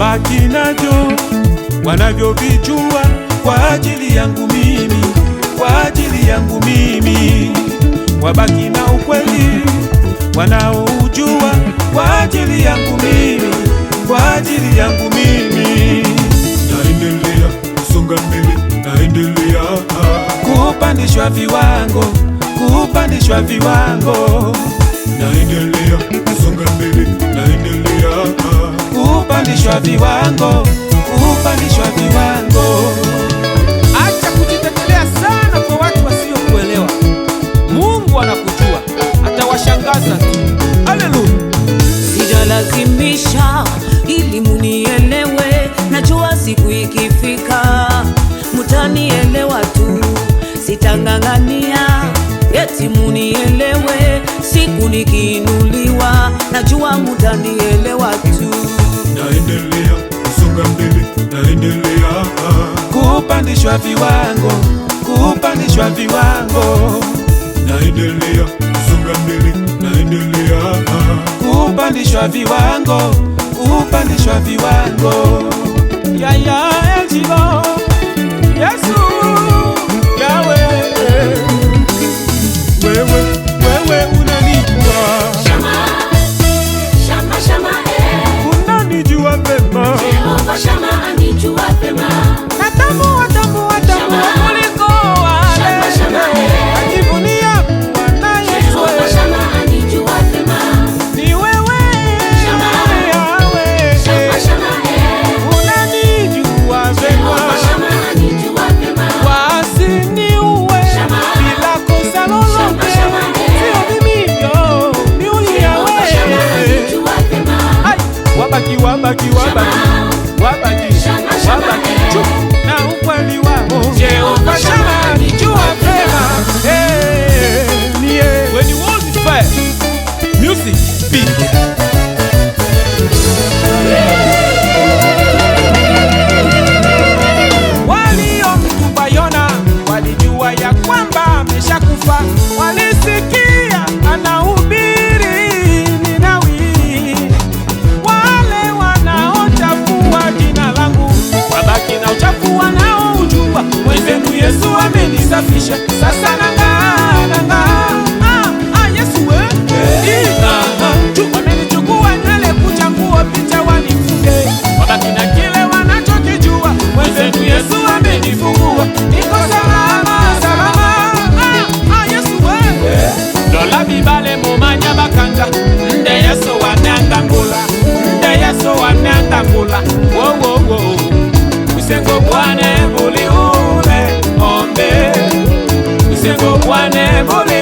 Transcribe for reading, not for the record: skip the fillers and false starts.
wabaki navyo wanavyovijua kwa ajili yangu mimi, kwa ajili yangu mimi. Wabaki na ukweli wanaoujua kwa ajili yangu mimi, kwa ajili yangu mimi. Naendelea kusonga mbele, naendelea kupandishwa viwango, kupandishwa viwango. Naendelea kusonga mbele, naendelea kupandishwa viwango, kupandishwa viwango. Acha kujitetelea sana kwa watu wasiokuelewa. Mungu anakujua, atawashangaza tu. Haleluya. Sijalazimisha ili munielewe, najua siku ikifika mutanielewa tu. Sitangangania eti munielewe, siku nikiinuliwa najua mutanielewa tu. Naendelea kusonga mbele, naendelea kupandishwa viwango, kupandishwa viwango. Naendelea kusonga mbele, naendelea kupandishwa viwango, kupandishwa viwango. Yaya Ejilo, Yesu, Yahweh. Wewe unanijua, Shama, Shama, Shama, unanijua vema. Jehova Shama anijua vema. Natambua, tambua, tambua kuliko wale. Shama, Shama, najivunia Bwana Yesu. Jehova Shama anijua vema. Ni wewe Shama, Yahweh. Shama, Shama, unanijua Jehova vema. Shama anijua vema. Wasiniue Shama, bila kosa lolote. Shama, Sio mimi yo, ni huyu Jehova Shama Yahweh. anijua vema. Ai, wabaki, wabaki, wabaki, wabaki, Shama, Shama, wabaki tu na ukweli wao. Jehova Shama anijua vema. When you hold it fair, music beat. Waliomtupa Yona walijua ya kwamba ameshakufa, walisikia anahubiri Ninawi. Wale wanaochafua jina langu wabaki na uchafu wanaoujua. Mwenzenu Yesu amenisafisha, sasa nang'aa, nang'aa. Yesu wamenichukua nywele, kucha, nguo, picha wanifunge, wabaki na kile wanachokijua. Mwenzenu Yesu amenifungua, niko salama, salama. Yesu lola bibale mumanya bakanga, nde Yesu wanangangula, nde Yesu wanangangula. Wo usengo bwane buli ule ombe, usengo bwane buli